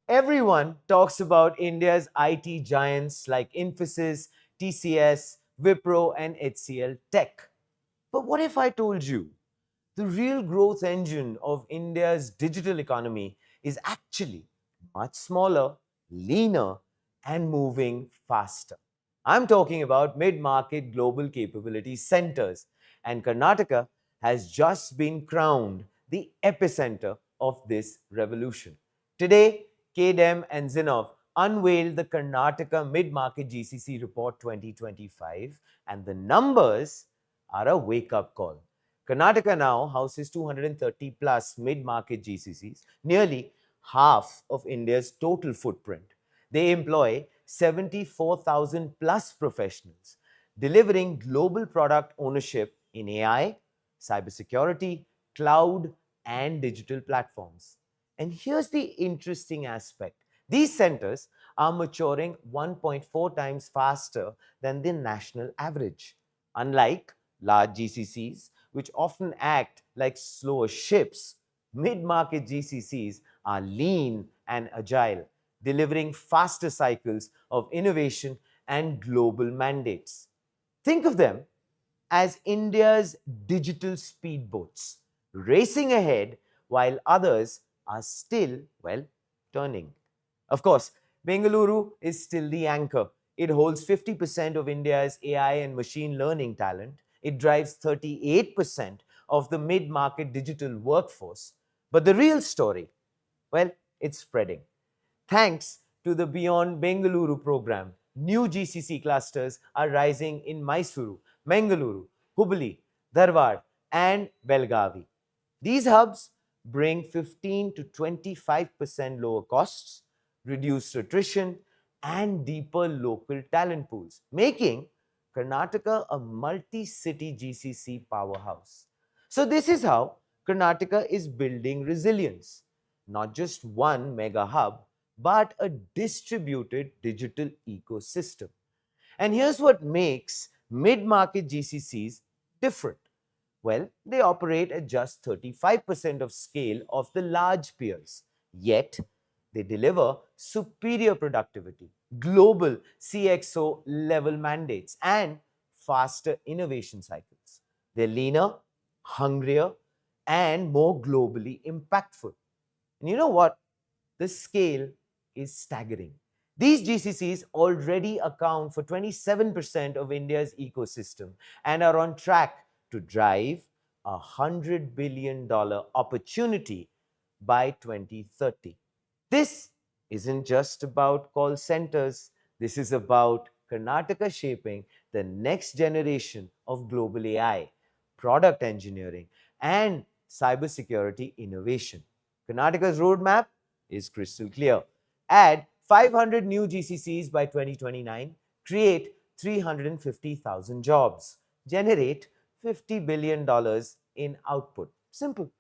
Everyone talks about India's IT giants like Infosys, TCS, Wipro, and HCL Tech. But what if I told you the real growth engine of India's digital economy is actually much smaller, leaner, and moving faster? I'm talking about mid market global capability centers, and Karnataka has just been crowned the epicenter of this revolution. Today, KDEM and Zinnov unveiled the Karnataka Mid-Market GCC Report 2025, and the numbers are a wake-up call. Karnataka now houses 230 plus mid-market GCCs, nearly half of India's total footprint. They employ 74,000 plus professionals, delivering global product ownership in AI, cybersecurity, cloud, and digital platforms. And here's the interesting aspect: these centers are maturing 1.4 times faster than the national average. Unlike large GCCs, which often act like slower ships, mid market GCCs are lean and agile, delivering faster cycles of innovation and global mandates. Think of them as India's digital speedboats, racing ahead while others are still, well, turning. Of course, Bengaluru is still the anchor. It holds 50% of India's AI and machine learning talent. It drives 38% of the mid market digital workforce. But the real story, well, it's spreading. Thanks to the Beyond Bengaluru program, new GCC clusters are rising in Mysuru, Mangaluru, Hubballi, Dharwad, and Belagavi. These hubs bring 15 to 25% lower costs, reduced attrition, and deeper local talent pools, making Karnataka a multi city GCC powerhouse. So, this is how Karnataka is building resilience, not just one mega hub, but a distributed digital ecosystem. And here's what makes mid market GCCs different. Well, they operate at just 35% of scale of the large peers, yet they deliver superior productivity, global CXO level mandates, and faster innovation cycles. They're leaner, hungrier, and more globally impactful. And you know what? The scale is staggering. These GCCs already account for 27% of India's ecosystem and are on track to drive a $100 billion opportunity by 2030. This isn't just about call centers. This is about Karnataka shaping the next generation of global AI, product engineering, and cybersecurity innovation. Karnataka's roadmap is crystal clear. Add 500 new GCCs by 2029, create 350,000 jobs, generate $50 billion in output. Simple.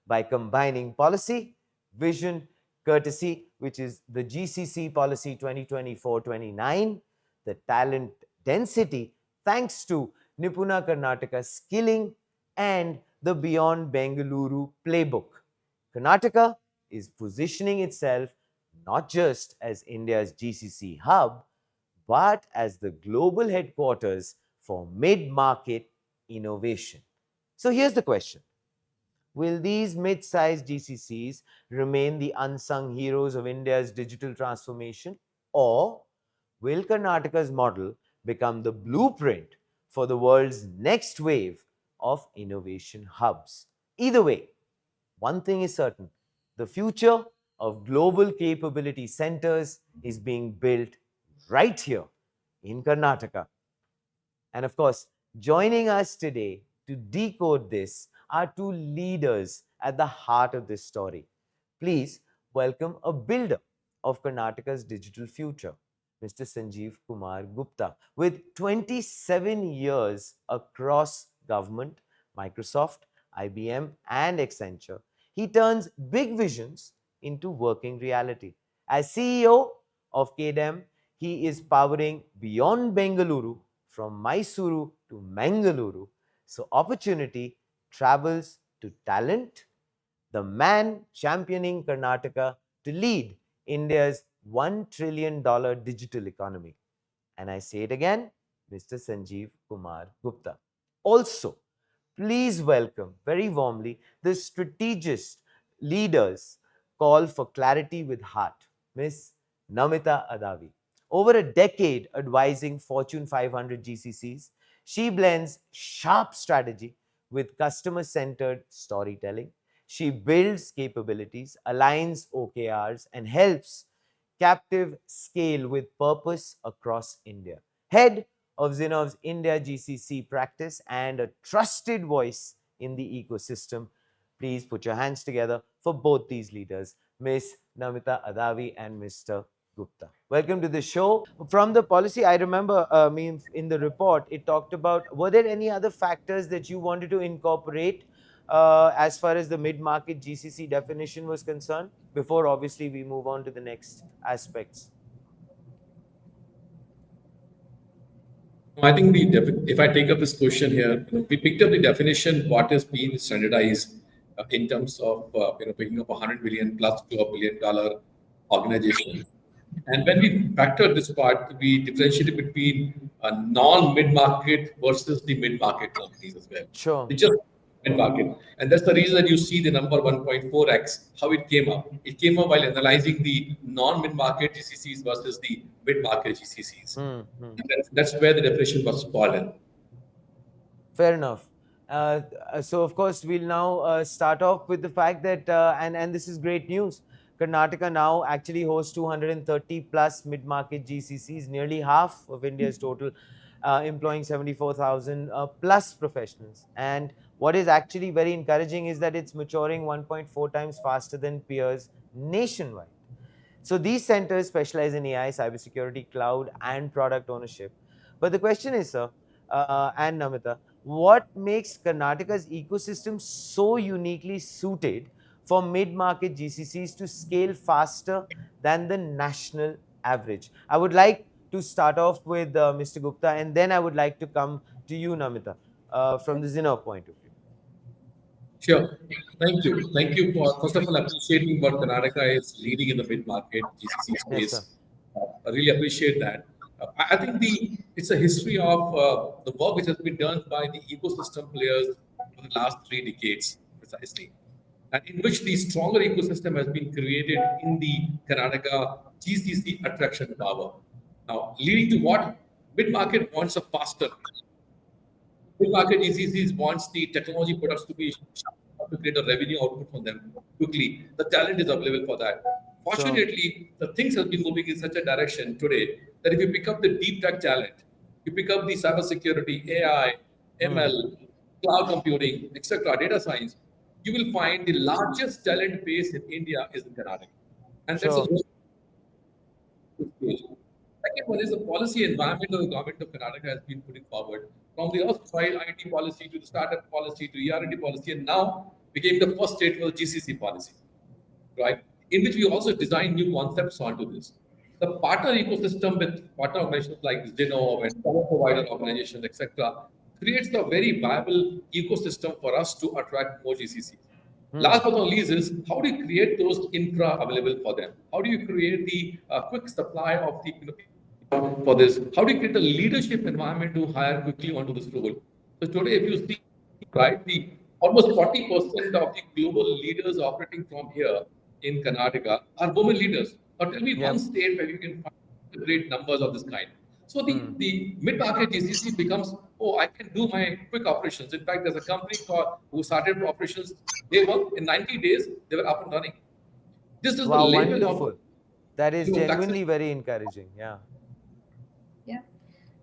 By combining policy, vision, courtesy, which is the GCC policy 2024-29, the talent density, thanks to Nipuna Karnataka skilling, and the Beyond Bengaluru playbook. Karnataka is positioning itself not just as India's GCC hub, but as the global headquarters for mid market innovation. So here's the question: will these mid sized GCCs remain the unsung heroes of India's digital transformation? Or will Karnataka's model become the blueprint for the world's next wave of innovation hubs? Either way, one thing is certain: the future of global capability centers is being built right here in Karnataka. And of course, joining us today to decode this are two leaders at the heart of this story. Please welcome a builder of Karnataka's digital future, Mr. Sanjeev Kumar Gupta. With 27 years across government, Microsoft, IBM, and Accenture, he turns big visions into working reality. As CEO of KDEM, he is powering Beyond Bengaluru from Mysuru to Mangaluru. So opportunity travels to talent the man championing Karnataka to lead India's $1 trillion digital economy. And I say it again, Mr. Sanjeev Kumar Gupta. Also, please welcome very warmly the strategist leaders call for clarity with heart, Miss Namita Adavi. Over a decade advising Fortune 500 GCCs, she blends sharp strategy with customer centered storytelling. She builds capabilities, aligns OKRs, and helps captive scale with purpose across India. Head of Zinnov's India GCC practice and a trusted voice in the ecosystem. Please put your hands together for both these leaders, Miss Namita Adavi and Mr. Gupta. Welcome to the show. From the policy, I remember, in the report, it talked about were there any other factors that you wanted to incorporate as far as the mid market GCC definition was concerned? Before, obviously, we move on to the next aspects. I think if I take up this question here, we picked up the definition what is being standardized in terms of picking up 100 million plus to $1 billion organization. And when we factor this part, we differentiate between a non-mid market versus the mid market companies as well. Sure. It's just mid-market. And that's the reason that you see the number 1.4x, how it came up. It came up while analyzing the non-mid-market GCCs versus the mid-market GCCs. That's where the definition was spot in. Fair enough. So, of course, we'll now start off with the fact that, and this is great news, Karnataka now actually hosts 230 plus mid-market GCCs, nearly half of India's total, employing 74,000 plus professionals. And what is actually very encouraging is that it's maturing 1.4 times faster than peers nationwide. So these centers specialize in AI, cybersecurity, cloud, and product ownership. But the question is, sir, and Namita, what makes Karnataka's ecosystem so uniquely suited for mid-market GCCs to scale faster than the national average? I would like to start off with Mr. Gupta, and then I would like to come to you, Namita, from the Zinnov point of view. Sure. Thank you. Thank you for, first of all, appreciating what Karnataka is leading in the mid-market GCC space. Yes, I really appreciate that. I think it's a history of the work which has been done by the ecosystem players for the last 3 decades, precisely, and in which the stronger ecosystem has been created in the Karnataka GCC attraction power. Now, leading to what? Mid-market wants a faster. Mid-market GCCs wants the technology products to be sharp to create a revenue output for them quickly. The talent is available for that. Fortunately, the things have been moving in such a direction today that if you pick up the deep tech talent, you pick up the cybersecurity, AI, ML, cloud computing, etc., data science, you will find the largest talent base in India is in Karnataka. And that's a second one is the policy environment of the government of Karnataka has been putting forward from the erstwhile IT policy to the startup policy to ER&D policy, and now became the first state for GCC policy, right? In which we also design new concepts onto this. The partner ecosystem with partner organizations like Zinnov and service provider organizations, etc., creates a very viable ecosystem for us to attract more GCCs. Last but not least is how do you create those infra available for them? How do you create the quick supply of the for this? How do you create a leadership environment to hire quickly onto this role? So today, if you see, right, the almost 40% of the global leaders operating from here in Karnataka are women leaders. Or tell me one state where you can find great numbers of this kind. So the mid-market GCC becomes, oh, I can do my quick operations. In fact, there's a company who started operations. They worked in 90 days. They were up and running. This is the level wonderful. That is genuinely very encouraging. Yeah. Yeah.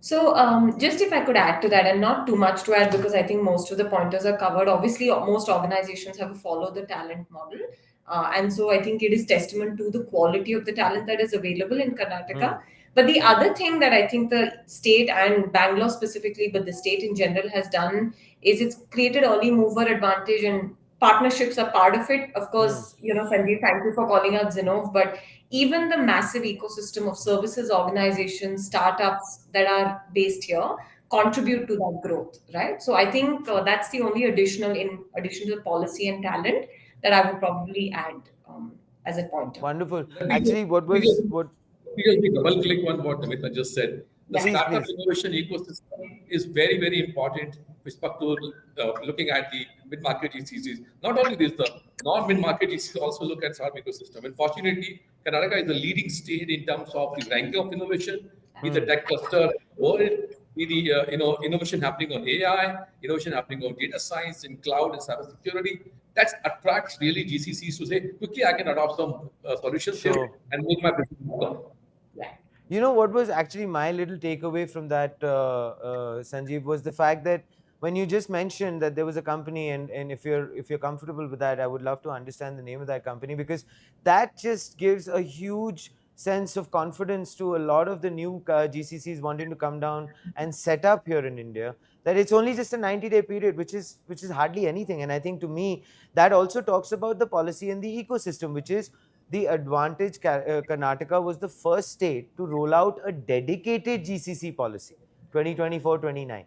So just if I could add to that, and not too much to add because I think most of the pointers are covered. Obviously, most organizations have followed the talent model. And so I think it is testament to the quality of the talent that is available in Karnataka. But the other thing that I think the state and Bangalore specifically, but the state in general has done is it's created early mover advantage, and partnerships are part of it. Of course, Sanjeev, thank you for calling out Zinnov, but even the massive ecosystem of services organizations, startups that are based here contribute to that growth, right? So I think that's the only additional in addition to policy and talent. that I would probably add as a pointer. Wonderful. Let me Actually, what let me was just what? let me double click on what Namita just said. The Yeah. Please, startup please. innovation ecosystem is very, very important with respect to looking at the mid-market GCCs. Not only this, the non-mid-market GCCs also look at startup ecosystem. Unfortunately, Karnataka is the leading state in terms of the ranking of innovation, be the Hmm. tech cluster world, be the innovation happening on AI, innovation happening on data science in cloud and cybersecurity. That attracts really GCCs to say, quickly I can adopt some solutions here Sure. and make my business better. Yeah. You know what was actually my little takeaway from that, Sanjeev, was the fact that when you just mentioned that there was a company, and if you're comfortable with that, I would love to understand the name of that company, because that just gives a huge sense of confidence to a lot of the new GCCs wanting to come down and set up here in India. That it's only just a 90-day period, which is hardly anything. And I think to me that also talks about the policy and the ecosystem, which is the advantage. Karnataka was the first state to roll out a dedicated GCC policy, 2024-29,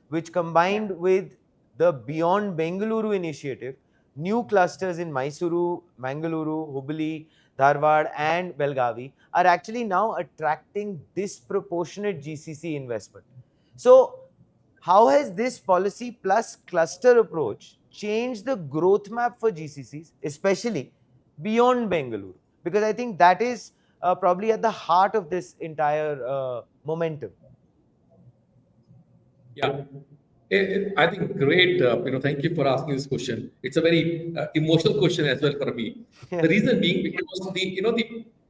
which Yeah. combined with the Beyond Bengaluru initiative, new clusters in Mysuru, Mangaluru, Hubballi, Dharwad, and Belagavi are actually now attracting disproportionate GCC investment. So, how has this policy plus cluster approach changed the growth map for GCCs, especially beyond Bengaluru? Because I think that is probably at the heart of this entire momentum. Yeah. I think great. Thank you for asking this question. It's a very emotional question as well for me. The Yeah. reason being because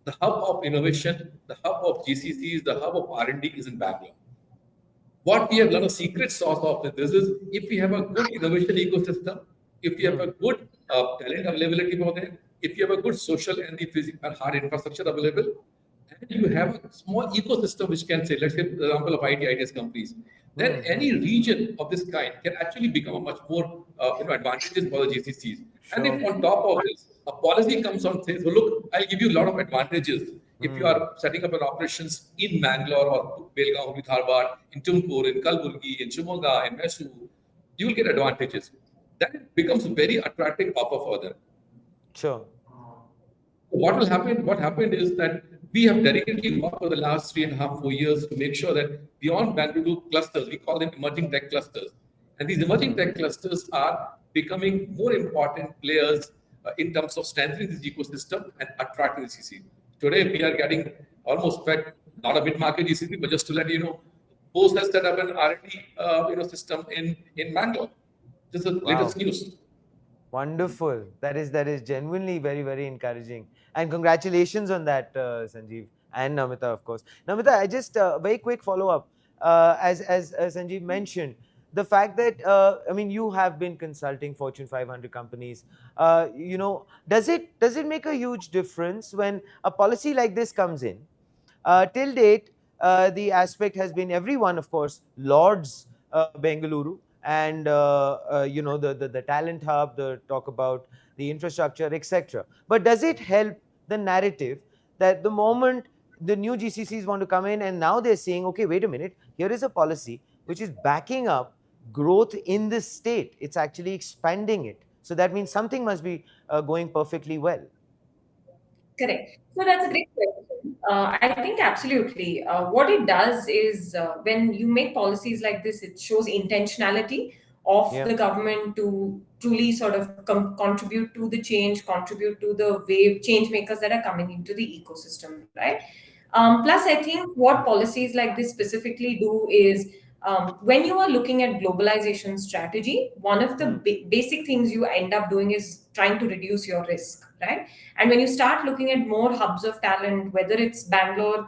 the hub of innovation, the hub of GCCs, the hub of R&D is in Bangalore. What we have learned, a secret sauce of this is if we have a good innovation ecosystem, if we have Hmm. a good talent availability for them, if you have a good social and the physical and hard infrastructure available, and you have a small ecosystem which can say, let's say, the example of ITS companies, then Hmm. Hmm. any region of this kind can actually become a much more advantages for the GCCs. And if Sure. on top of this, a policy comes on and says, well, look, I'll give you a lot of advantages. If you Hmm. are setting up an operations in Mangalore or Belagavi, Dharwad, in Tumkur, in Kalburgi, in Shimoga, in Mysuru, you will get advantages. That becomes a very attractive offer for them. Sure. What will happen? What happened is that we have delicately worked for the last 3.5, 4 years to make sure that beyond Bangalore clusters, we call them emerging tech clusters. And these emerging tech clusters are becoming more important players in terms of strengthening this ecosystem and attracting the CC. Today, we are getting almost back, not a mid-market GCC, but just to let you know, Bose has set up an R&D system in Bangalore. This is the latest Wow. news. Wonderful. That is genuinely very, very encouraging. And congratulations on that, Sanjeev and Namita, of course. Namita, I just very quick follow up. As Sanjeev mentioned, the fact that I mean, you have been consulting Fortune 500 companies. Does it make a huge difference when a policy like this comes in? Till date, the aspect has been everyone, of course, lauds Bengaluru and the talent hub, the talk about the infrastructure, etc. But does it help the narrative that the moment the new GCCs want to come in and now they're saying, okay, wait a minute, here is a policy which is backing up growth in this state. It's actually expanding it. So that means something must be going perfectly well. Correct. So that's a great question. I think absolutely. What it does is when you make policies like this, it shows intentionality of Yeah. the government to truly sort of contribute to the change, contribute to the wave change makers that are coming into the ecosystem, right? Plus, I think what policies like this specifically do is when you are looking at globalization strategy, one of the Hmm. basic things you end up doing is trying to reduce your risk, right? And when you start looking at more hubs of talent, whether it's Bangalore,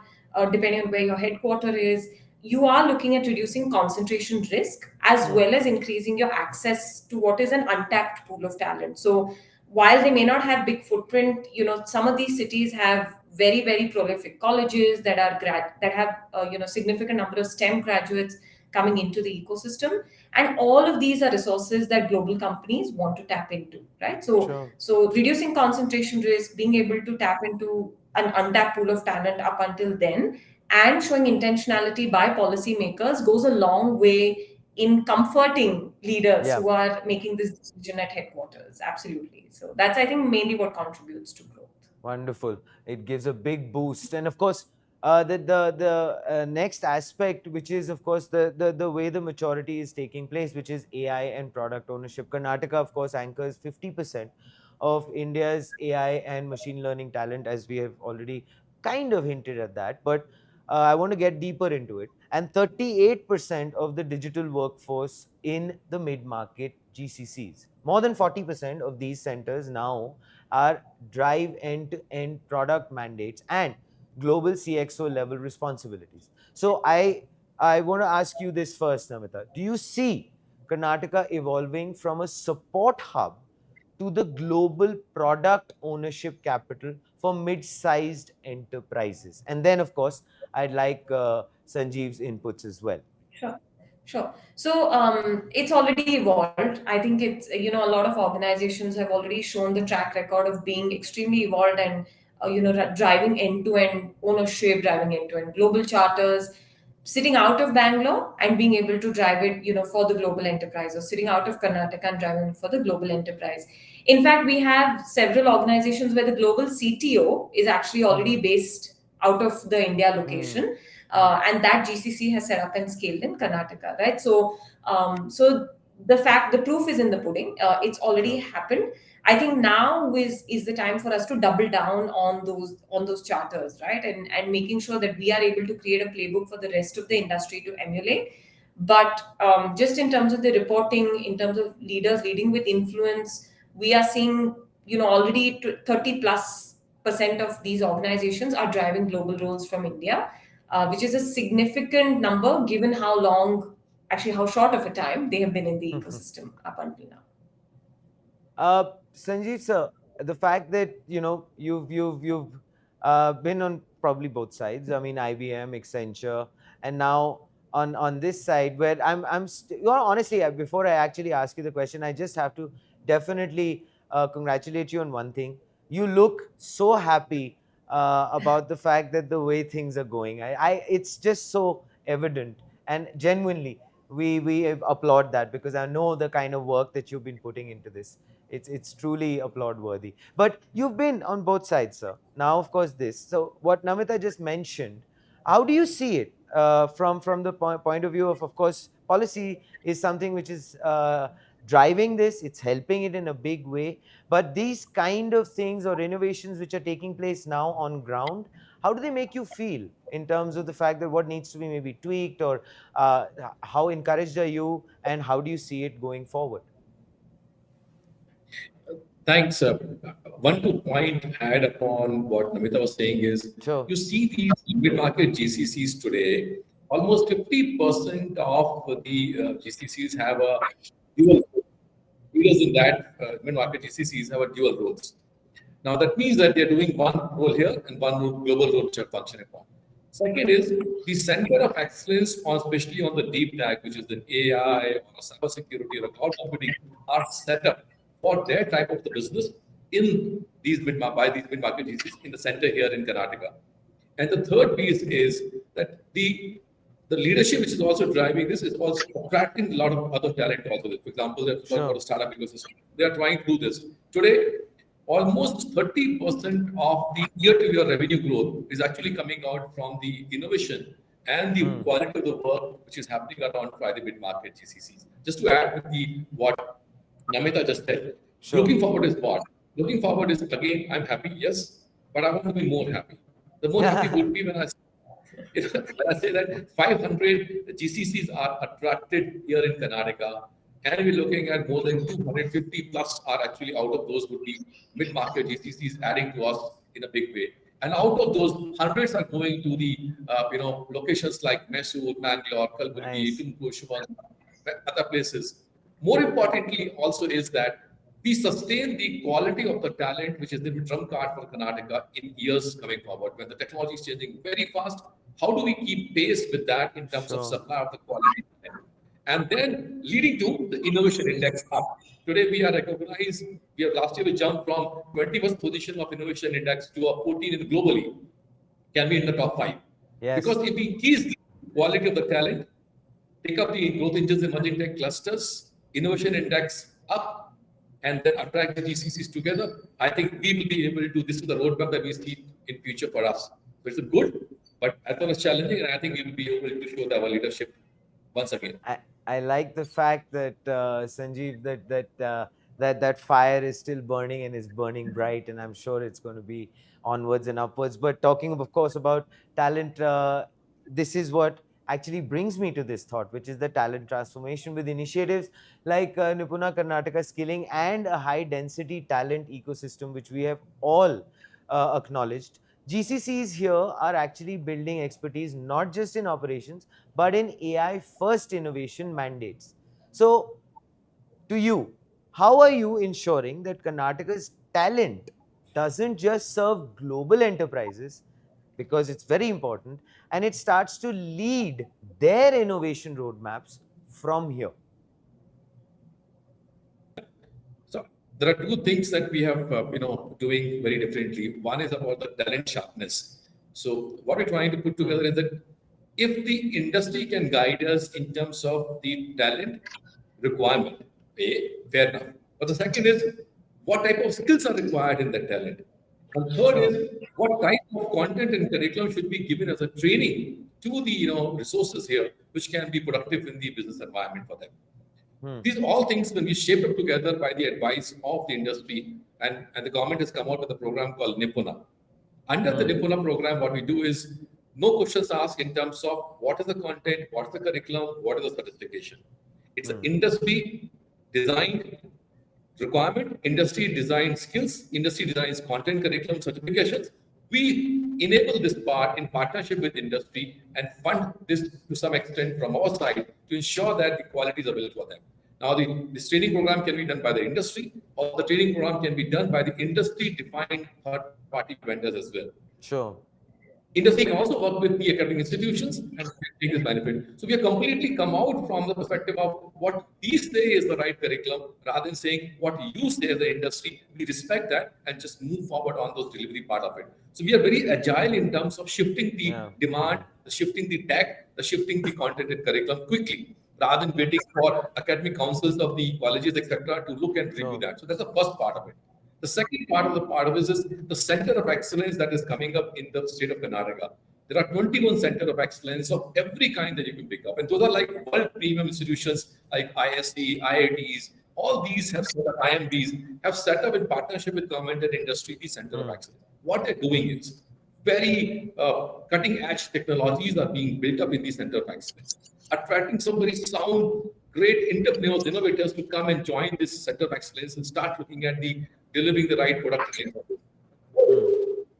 depending on where your headquarter is, you are looking at reducing concentration risk as Hmm. well as increasing your access to what is an untapped pool of talent. So while they may not have big footprint, some of these cities have very, very prolific colleges that are that have significant number of STEM graduates coming into the ecosystem, and all of these are resources that global companies want to tap into, right? Sure. So reducing concentration risk, being able to tap into an untapped pool of talent up until then, and showing intentionality by policymakers goes a long way in comforting leaders Yeah. who are making this decision at headquarters. Absolutely. So that's, I think, mainly what contributes to growth. Wonderful. It gives a big boost, and of course, the next aspect, which is of course the way the maturity is taking place, which is AI and product ownership. Karnataka, of course, anchors 50% of India's AI and machine learning talent, as we have already kind of hinted at that. But I want to get deeper into it. And 38% of the digital workforce in the mid-market GCCs. More than 40% of these centers now are drive end-to-end product mandates and global CXO level responsibilities. So I want to ask you this first, Namita. Do you see Karnataka evolving from a support hub to the global product ownership capital for mid-sized enterprises? And then, of course, I'd like Sanjeev's inputs as well. Sure. Sure. So it's already evolved. I think it's, a lot of organizations have already shown the track record of being extremely evolved and, driving end to end ownership, driving end to end global charters, sitting out of Bangalore and being able to drive it, for the global enterprise, or sitting out of Karnataka and driving it for the global enterprise. In fact, we have several organizations where the global CTO is actually already based out of the India location, and that GCC has set up and scaled in Karnataka, right? So the proof is in the pudding. It's already Sure. happened. I think now is the time for us to double down on those charters, right? And making sure that we are able to create a playbook for the rest of the industry to emulate. But just in terms of the reporting, in terms of leaders leading with influence, we are seeing, already 30 plus percent of these organizations are driving global roles from India, which is a significant number given how short of a time they have been in the ecosystem up until now. Sanjeev sir, the fact that you've been on probably both sides. I mean, IBM, Accenture, and now on this side, where honestly, before I actually ask you the question, I just have to definitely congratulate you on one thing. You look so happy about the fact that the way things are going. It's just so evident, and genuinely, we applaud that, because I know the kind of work that you've been putting into this. It's truly applaud worthy. But you've been on both sides, sir. Now, of course, this. So what Namita just mentioned, how do you see it from the point of view of course, policy is something which is driving this. It's helping it in a big way. But these kind of things or innovations which are taking place now on ground, how do they make you feel in terms of the fact that what needs to be maybe tweaked, or how encouraged are you, and how do you see it going forward? Thanks. One to point add upon what Namita was saying is, Sure. you see these mid-market GCCs today, almost 50% of the GCCs have a dual role. Leaders in that mid-market GCCs have a dual roles. Now that means that they're doing one role here and one global role which are functioning upon. Second is the center of excellence, especially on the deep tech, which is the AI or cybersecurity or cloud computing, are set up for their type of the business in these by these mid-market GCCs in the center here in Karnataka. And the third piece is that the leadership which is also driving this is also attracting a lot of other talent also. For example, they're talking about a startup ecosystem. They are trying to do this. Today, almost 30% of the year-to-year revenue growth is actually coming out from the innovation and the quality of the work which is happening around by the mid-market GCCs. Just to add with what Namita just said, looking forward is what? Looking forward is, again, I'm happy, yes, but I want to be more happy. The more happy would be when I say that 500 GCCs are attracted here in Karnataka, and we're looking at more than 250 plus are actually out of those would be mid-market GCCs adding to us in a big way. And out of those, hundreds are going to the locations like Mysuru, Mangaluru, Hubballi, Tumkur, Shivang, other places. More importantly, also is that we sustain the quality of the talent, which is the trump card for Karnataka in years coming forward. When the technology is changing very fast, how do we keep pace with that in terms of supply of the quality? And then leading to the innovation index up. Today we are recognized, last year we jumped from 21st position of innovation index to a 14 in globally. Can be in the top 5. Yes. Because if we increase the quality of the talent, take up the growth engines in emerging tech clusters, innovation index up, and then attract the GCCs together, I think we will be able to do this to the roadmap that we see in future for us. So it's good, but as well as challenging, and I think we will be able to show our leadership once again. I like the fact that Sanjeev, that fire is still burning and is burning bright, and I'm sure it's going to be onwards and upwards. But talking, of course, about talent, this is what actually brings me to this thought, which is the talent transformation with initiatives like Nipuna Karnataka skilling and a high density talent ecosystem, which we have all acknowledged. GCCs here are actually building expertise not just in operations but in AI first innovation mandates. So, to you, how are you ensuring that Karnataka's talent doesn't just serve global enterprises, because it's very important, and it starts to lead their innovation roadmaps from here? So there are two things that we have, doing very differently. One is about the talent sharpness. So what we're trying to put together is that if the industry can guide us in terms of the talent requirement, fair enough. But the second is what type of skills are required in that talent. And third Sure. is what type of content and curriculum should be given as a training to the resources here, which can be productive in the business environment for them. These all things when we shape up together by the advice of the industry, and the government has come out with a program called Nipuna. Under the Nipuna program, what we do is no questions asked in terms of what is the content, what is the curriculum, what is the certification. It's an industry designed requirement, industry design skills, industry designs content, curriculum, certifications. We enable this part in partnership with industry and fund this to some extent from our side to ensure that the quality is available for them. Now, this training program can be done by the industry, or the training program can be done by the industry-defined third-party vendors as well. Sure. Industry can also work with the academic institutions and take this benefit. So we have completely come out from the perspective of what we say is the right curriculum rather than saying what you say as the industry. We respect that and just move forward on those delivery part of it. So we are very agile in terms of shifting the demand, shifting the tech, shifting the content and curriculum quickly rather than waiting for academic councils of the colleges, etc., to look and review that. So that's the first part of it. The second part of it is the center of excellence that is coming up in the state of Karnataka. There are 21 center of excellence of every kind that you can pick up. And those are like world premium institutions like ISC, IITs, all these have set up, IMBs, have set up in partnership with government and industry, the center of excellence. What they're doing is very cutting edge technologies are being built up in the center of excellence, attracting some very sound, great entrepreneurs, innovators to come and join this center of excellence and start looking at the delivering the right product.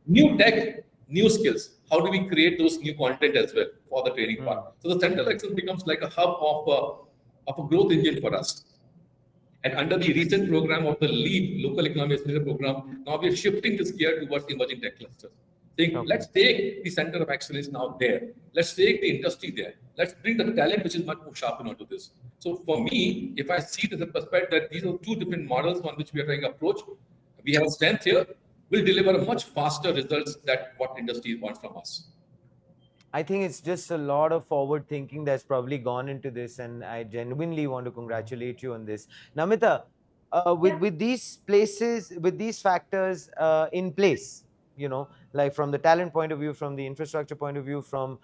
New tech, new skills. How do we create those new content as well for the training part? So the center of excellence becomes like a hub of a growth engine for us. And under the recent program of the LEAD, Local Economy Accelerator Program, now we are shifting this gear towards emerging tech clusters. Saying, let's take the center of excellence now there. Let's take the industry there. Let's bring the talent which is much more sharpened onto this. So for me, if I see the perspective that these are two different models on which we are trying to approach, we have a strength here, will deliver a much faster results than what industry wants from us. I think it's just a lot of forward thinking that's probably gone into this, and I genuinely want to congratulate you on this. Namita, with these places, with these factors in place, like from the talent point of view, from the infrastructure point of view, from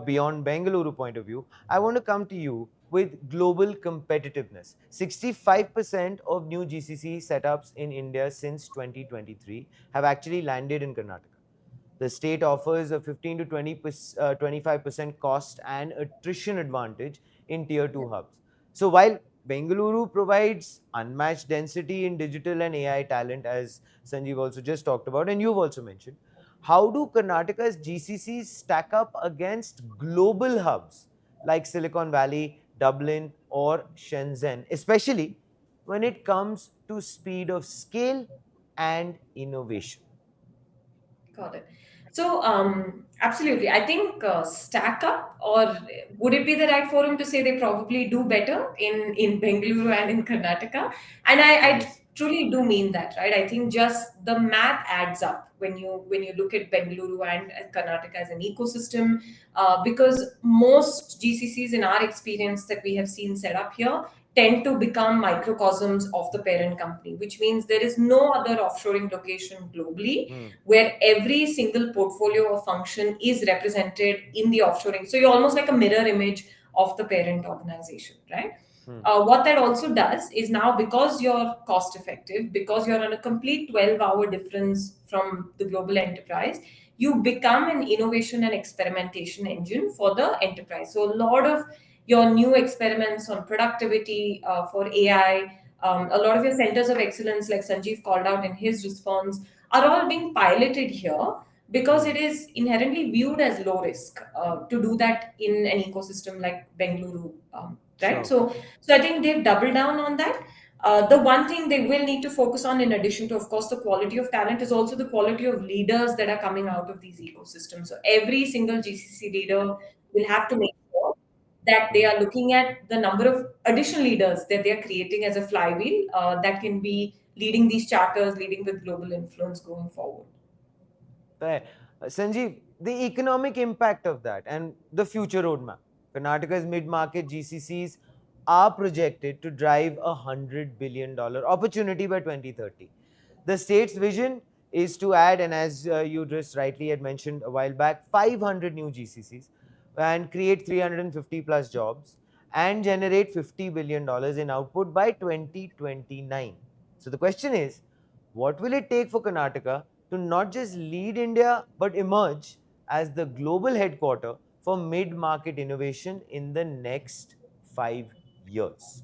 Beyond Bengaluru point of view, I want to come to you with global competitiveness. 65% of new GCC setups in India since 2023 have actually landed in Karnataka. The state offers a 15 to 25% cost and attrition advantage in tier 2 hubs. So while Bengaluru provides unmatched density in digital and AI talent, as Sanjeev also just talked about, and you've also mentioned, how do Karnataka's GCCs stack up against global hubs like Silicon Valley, Dublin, or Shenzhen, especially when it comes to speed of scale and innovation? Got it. So, absolutely. I think stack up, or would it be the right forum to say they probably do better in Bengaluru and in Karnataka? And I Yes. truly do mean that, right? I think just the math adds up when you look at Bengaluru and Karnataka as an ecosystem, because most GCCs in our experience that we have seen set up here tend to become microcosms of the parent company, which means there is no other offshoring location globally Hmm. where every single portfolio or function is represented in the offshoring. So you're almost like a mirror image of the parent organization, right? Hmm. What that also does is now, because you're cost effective, because you're on a complete 12-hour difference from the global enterprise, you become an innovation and experimentation engine for the enterprise. So a lot of your new experiments on productivity for AI, a lot of your centers of excellence, like Sanjeev called out in his response, are all being piloted here because Hmm. it is inherently viewed as low risk to do that in an ecosystem like Bengaluru, right? Sure. So I think they've doubled down on that. The one thing they will need to focus on, in addition to, of course, the quality of talent, is also the quality of leaders that are coming out of these ecosystems. So every single GCC leader will have to make sure that they Hmm. are looking at the number of additional leaders that they are creating as a flywheel that can be leading these charters, leading with global influence going forward. Fair. Sanjeev, the economic impact of that and the future roadmap. Karnataka's mid-market GCCs are projected to drive $100 billion opportunity by 2030. The state's vision is to add, and as you just rightly had mentioned a while back, 500 new GCCs and create 350 plus jobs and generate $50 billion in output by 2029. So the question is, what will it take for Karnataka to not just lead India but emerge as the global headquarter for mid market innovation in the next 5 years?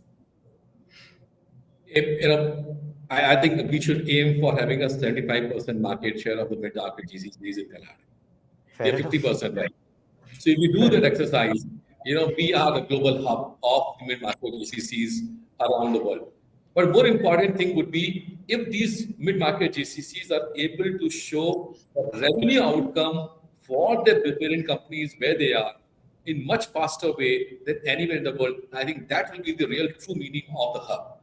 I think we should aim for having a 75% market share of the mid-market GCCs in Karnataka. We Fair are enough. 50% right. So if we do that exercise, we are the global hub of mid-market GCCs around the world. But more important thing would be if these mid-market GCCs are able to show a revenue outcome for their parent companies where they are in much faster way than anywhere in the world. I think that will be the real true meaning of the hub.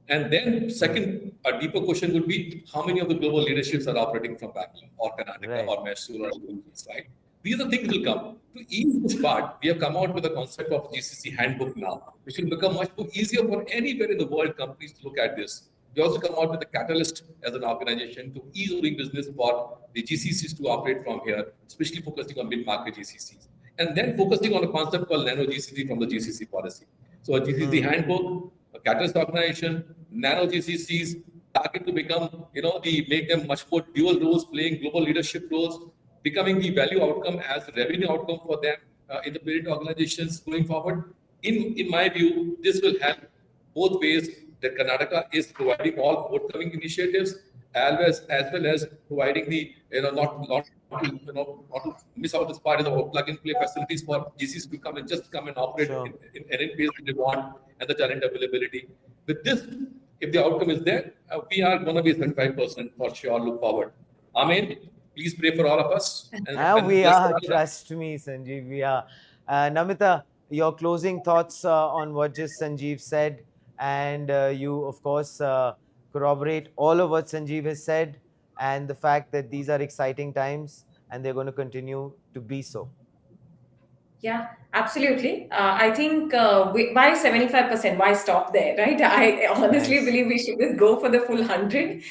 And then, Hmm. second, a deeper question would be how many of the global leaderships are operating from Bangalore or Karnataka Right. or Mysuru or Hubballi, right? These are things will come. To ease this part, we have come out with a concept of GCC handbook now, which will become much more easier for anywhere in the world companies to look at this. We also come out with a catalyst as an organization to ease doing business for the GCCs to operate from here, especially focusing on mid-market GCCs. And then focusing on a concept called nano GCC from the GCC policy. So a GCC Hmm. handbook, a catalyst organization, nano GCCs, target to become, make them much more dual roles, playing global leadership roles, becoming the value outcome as revenue outcome for them in the parent organizations going forward. In my view, this will help both ways that Karnataka is providing all forthcoming initiatives as well as providing the not to miss out this part is our plug and play facilities for GCs to come and operate Sure. in any pace that they want and the talent availability. With this, if the outcome is there, we are going to be 35% for sure. Look forward. Amen. Please pray for all of us and We bless are, Karnataka. trust me, Sanjeev, we are. Namita, your closing thoughts on what just Sanjeev said, and you, of course, corroborate all of what Sanjeev has said, and the fact that these are exciting times and they're going to continue to be so. Yeah, absolutely. I think why 75%? Why stop there, right? I honestly Nice, believe we should just go for the full 100,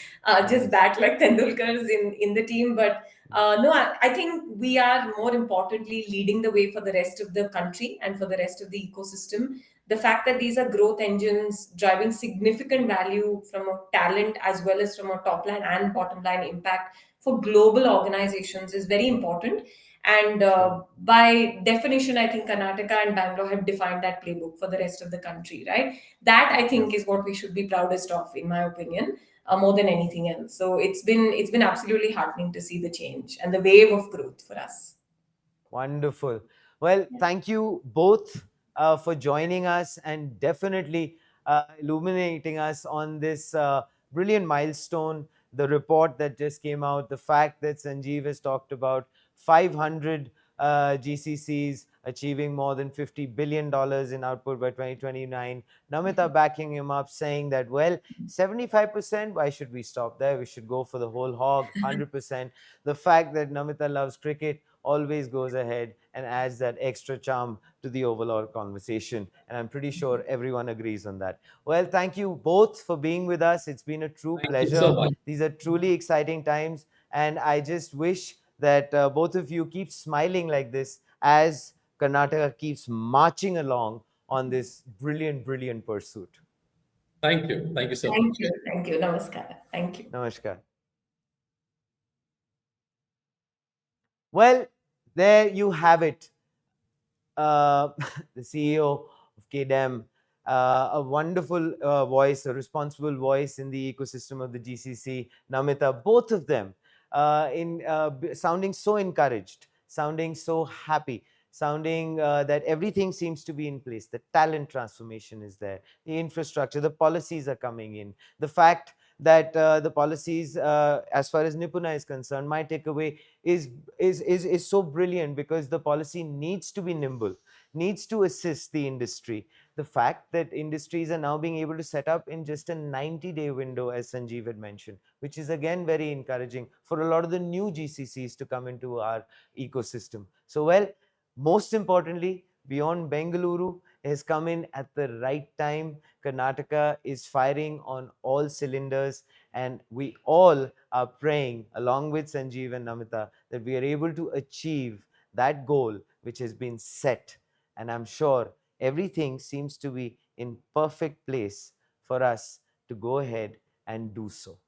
just nice. back like Tendulkar's in the team. But no, I think we are more importantly leading the way for the rest of the country and for the rest of the ecosystem. The fact that these are growth engines driving significant value from a talent as well as from a top line and bottom line impact for global organizations is very important. And Sure. by definition, I think Karnataka and Bangalore have defined that playbook for the rest of the country, right? That I Yeah. think is what we should be proudest of, in my opinion, more than anything else. So it's been absolutely heartening to see the change and the wave of growth for us. Wonderful. Well, thank you both for joining us and definitely illuminating us on this brilliant milestone. The report that just came out, the fact that Sanjeev has talked about 500 GCCs achieving more than $50 billion in output by 2029. Namita backing him up, saying that, well, 75%, why should we stop there? We should go for the whole hog, 100%. The fact that Namita loves cricket always goes ahead and adds that extra charm to the overall conversation. And I'm pretty sure everyone agrees on that. Well, thank you both for being with us. It's been a true Thank you so pleasure. much. These are truly exciting times. And I just wish that both of you keep smiling like this as Karnataka keeps marching along on this brilliant, brilliant pursuit. Thank you. Thank you so much. Thank you. Thank you. Namaskar. Thank you. Namaskar. Well, there you have it. The CEO of KDEM, a wonderful voice, a responsible voice in the ecosystem of the GCC, Namita, both of them sounding so encouraged, sounding so happy, sounding that everything seems to be in place. The talent transformation is there, the infrastructure, the policies are coming in. The fact that the policies, as far as Nipuna is concerned, my takeaway is so brilliant because the policy needs to be nimble, needs to assist the industry. The fact that industries are now being able to set up in just a 90-day window, as Sanjeev had mentioned, which is again very encouraging for a lot of the new GCCs to come into our ecosystem. So, well, most importantly, Beyond Bengaluru has come in at the right time. Karnataka is firing on all cylinders, and we all are praying, along with Sanjeev and Namita, that we are able to achieve that goal which has been set. And I'm sure everything seems to be in perfect place for us to go ahead and do so.